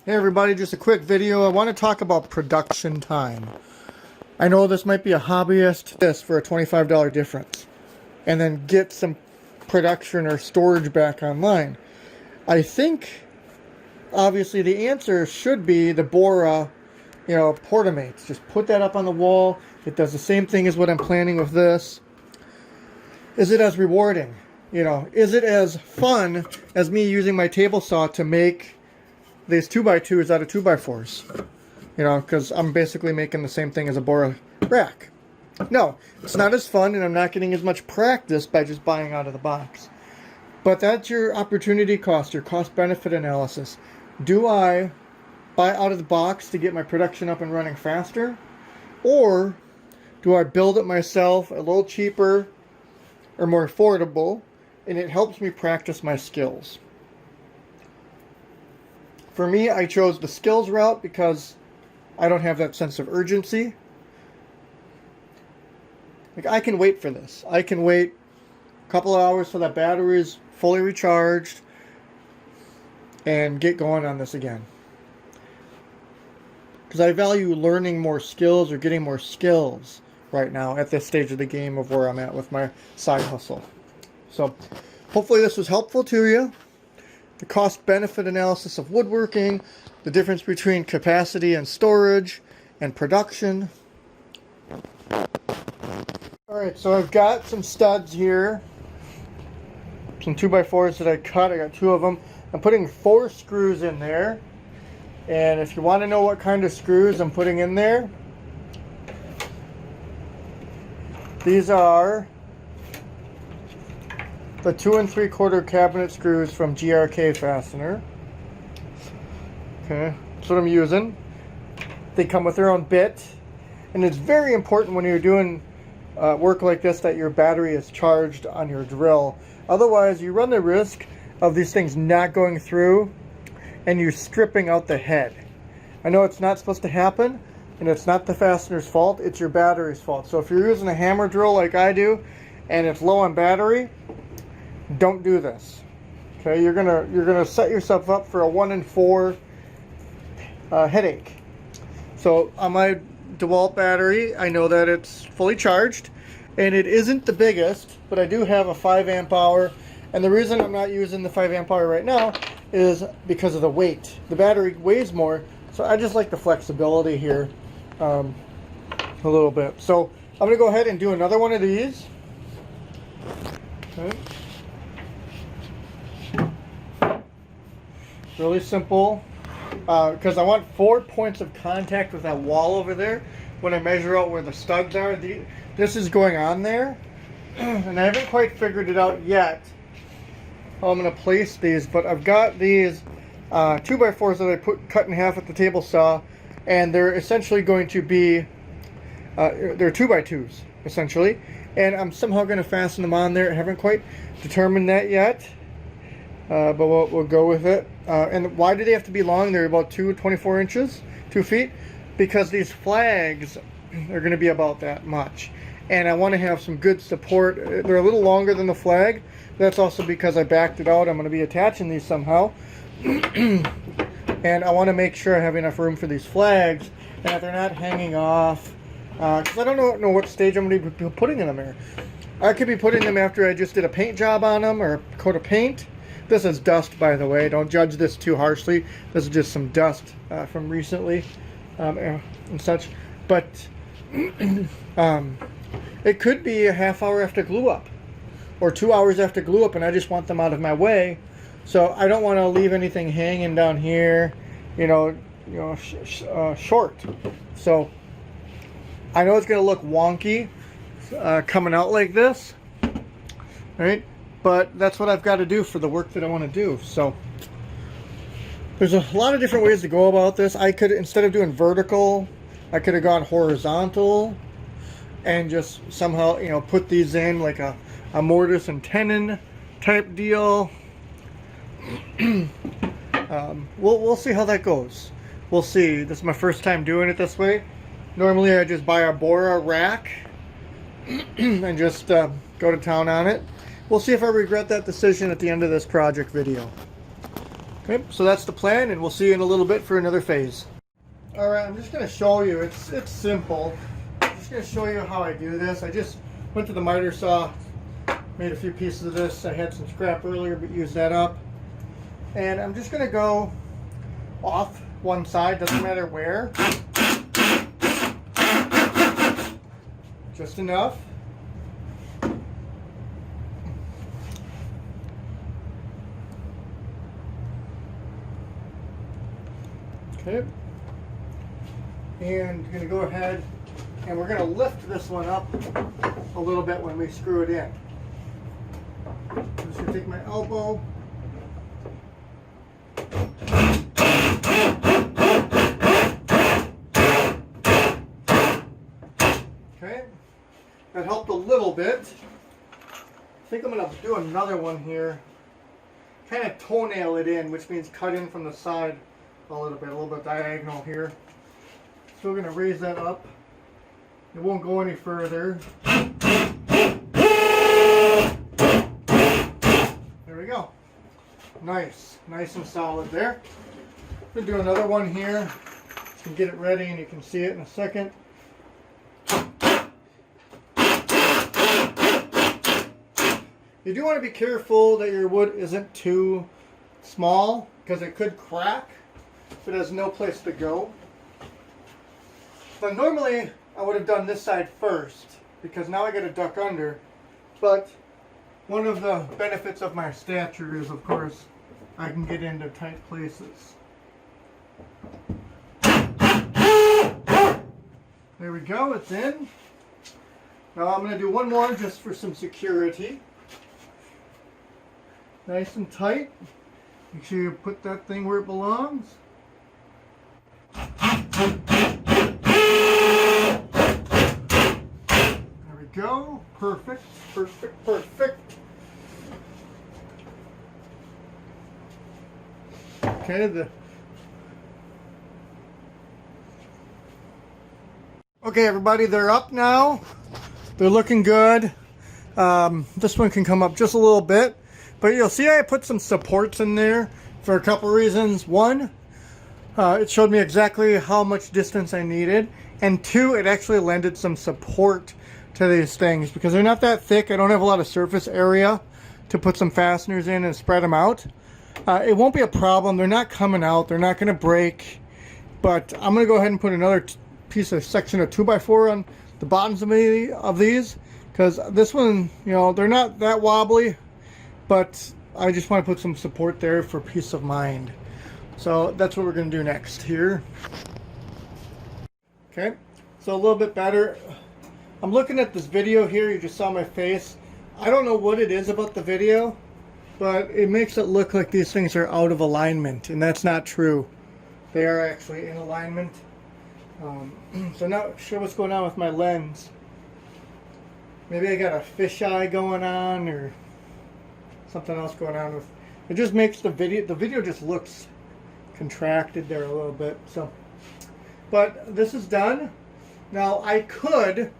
Hey everybody, just a quick video. I want to talk about production time. I know this might be a hobbyist, this for a $25 difference, and then get some production or storage back online. I think, obviously, the answer should be the Bora, Portamates. Just put that up on the wall. It does the same thing as what I'm planning with this. Is it as rewarding? Is it as fun as me using my table saw to make these 2x2s out of 2x4s? Because I'm basically making the same thing as a Bora rack. No, it's not as fun, and I'm not getting as much practice by just buying out of the box. But that's your opportunity cost, your cost-benefit analysis. Do I buy out of the box to get my production up and running faster? Or do I build it myself a little cheaper or more affordable, and it helps me practice my skills? For me, I chose the skills route because I don't have that sense of urgency. Like, I can wait for this. I can wait a couple of hours till that battery is fully recharged and get going on this again. Because I value learning more skills or getting more skills right now at this stage of the game of where I'm at with my side hustle. So hopefully this was helpful to you. The cost-benefit analysis of woodworking, the difference between capacity and storage and production. Alright, so I've got some studs here. Some 2x4s that I cut. I got 2 of them. I'm putting 4 screws in there. And if you want to know what kind of screws I'm putting in there, these are the 2 3/4 cabinet screws from GRK Fastener. Okay, that's what I'm using. They come with their own bit, and it's very important when you're doing work like this that your battery is charged on your drill. Otherwise, you run the risk of these things not going through and you're stripping out the head. I know it's not supposed to happen, and it's not the fastener's fault, it's your battery's fault. So if you're using a hammer drill like I do and it's low on battery, don't do this. Okay, you're gonna set yourself up for a 1 in 4 headache. So on my DeWalt battery, I know that it's fully charged, and it isn't the biggest, but I do have a 5 amp hour. And the reason I'm not using the 5 amp hour right now is because of the weight. The battery weighs more, so I just like the flexibility here a little bit. So I'm gonna go ahead and do another one of these. Okay. Really simple, because I want 4 points of contact with that wall over there when I measure out where the studs are. This is going on there, and I haven't quite figured it out yet how I'm going to place these, but I've got these 2x4s that I cut in half at the table saw, and they're essentially going to be, they're 2x2s, essentially, and I'm somehow going to fasten them on there. I haven't quite determined that yet. But we'll go with it. And why do they have to be long? They're about 24 inches, 2 feet, because these flags are going to be about that much. And I want to have some good support. They're a little longer than the flag. That's also because I backed it out. I'm going to be attaching these somehow. And I want to make sure I have enough room for these flags and that they're not hanging off. Because I don't know what stage I'm going to be putting them there. I could be putting them after I just did a paint job on them or a coat of paint. This is dust, by the way. Don't judge this too harshly. This is just some dust from recently and such. But it could be a half hour after glue up or 2 hours after glue up, and I just want them out of my way. So I don't want to leave anything hanging down here, short. So I know it's going to look wonky coming out like this, right? But that's what I've got to do for the work that I want to do. So there's a lot of different ways to go about this. I could, instead of doing vertical, I could have gone horizontal and just somehow, put these in like a mortise and tenon type deal. We'll see how that goes. We'll see. This is my first time doing it this way. Normally I just buy a Bora rack and just go to town on it. We'll see if I regret that decision at the end of this project video. Okay, so that's the plan, and we'll see you in a little bit for another phase. All right, I'm just going to show you. It's simple. I'm just going to show you how I do this. I just went to the miter saw, made a few pieces of this. I had some scrap earlier, but used that up. And I'm just going to go off one side, doesn't matter where. Just enough. Okay. And I'm going to go ahead and we're going to lift this one up a little bit when we screw it in. I'm just going to take my elbow. Okay. That helped a little bit. I think I'm going to do another one here. Kind of toenail it in, which means cut in from the side a little bit diagonal here. So we're going to raise that up. It won't go any further. There we go. Nice and solid there. We'll do another one here. You can get it ready and you can see it in a second. You do want to be careful that your wood isn't too small because it could crack if it has no place to go. But normally I would have done this side first because now I got to duck under. But one of the benefits of my stature is, of course, I can get into tight places. There we go, it's in. Now I'm going to do one more just for some security. Nice and tight. Make sure you put that thing where it belongs. There we go. Perfect. Okay, okay, everybody, they're up now. They're looking good. This one can come up just a little bit, but you'll see I put some supports in there for a couple reasons. One, it showed me exactly how much distance I needed, and two, it actually lended some support to these things because they're not that thick. I don't have a lot of surface area to put some fasteners in and spread them out. It won't be a problem. They're not coming out. They're not going to break, but I'm going to go ahead and put another piece of section of 2x4 on the bottoms of these because this one, you know, they're not that wobbly, but I just want to put some support there for peace of mind. So that's what we're going to do next here. Okay, so a little bit better. I'm looking at this video here. You just saw my face. I don't know what it is about the video, but it makes it look like these things are out of alignment, and that's not true. They are actually in alignment. So not sure what's going on with my lens. Maybe I got a fisheye going on or something else going on with it. Just makes the video just looks contracted there a little bit. So, but this is done. Now I could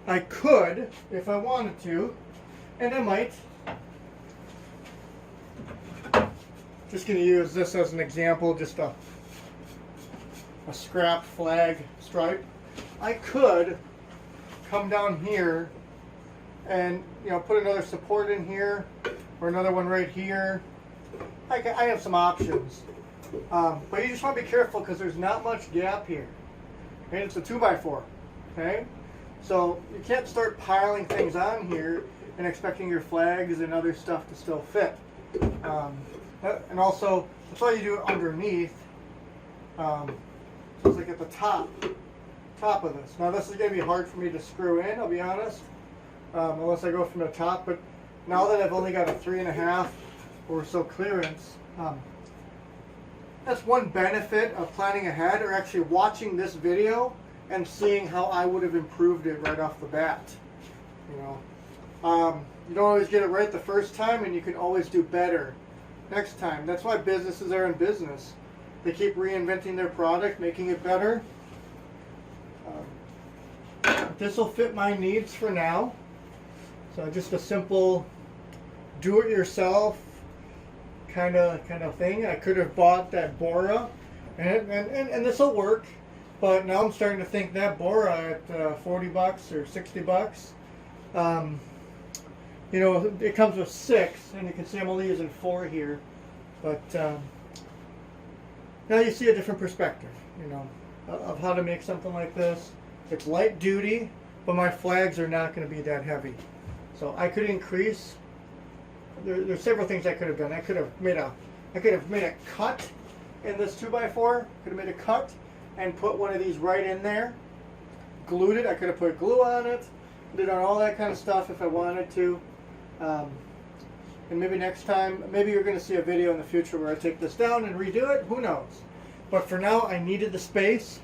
if I wanted to, and I might. Just going to use this as an example, just a scrap flag stripe. I could come down here and, you know, put another support in here or another one right here. I have some options, but you just want to be careful because there's not much gap here. Okay, it's a 2x4. Okay, so you can't start piling things on here and expecting your flags and other stuff to still fit. And also, that's why you do it underneath. So it's like at the top of this. Now this is going to be hard for me to screw in, I'll be honest, unless I go from the top. But now that I've only got a 3.5 or so clearance, that's one benefit of planning ahead, or actually watching this video and seeing how I would have improved it right off the bat. You know, you don't always get it right the first time, and you can always do better next time. That's why businesses are in business. They keep reinventing their product, making it better. This will fit my needs for now. So just a simple do-it-yourself kind of thing. I could have bought that Bora, and this will work. But now I'm starting to think that Bora at 40 bucks or 60 bucks. You know, it comes with 6, and you can see I'm only using 4 here. But now you see a different perspective, you know, of how to make something like this. It's light duty, but my flags are not going to be that heavy. So I could increase. There's several things I could have done. I could have made a cut in this 2x4. Could have made a cut and put one of these right in there. Glued it. I could have put glue on it. Did all that kind of stuff if I wanted to. And maybe next time, maybe you're going to see a video in the future where I take this down and redo it. Who knows? But for now, I needed the space,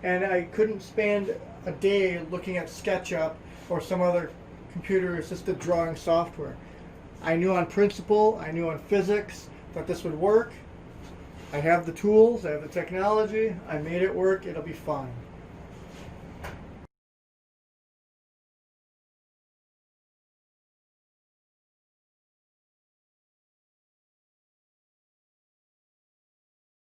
and I couldn't spend a day looking at SketchUp or some other computer-assisted drawing software. I knew on principle, I knew on physics that this would work. I have the tools, I have the technology, I made it work, it'll be fine.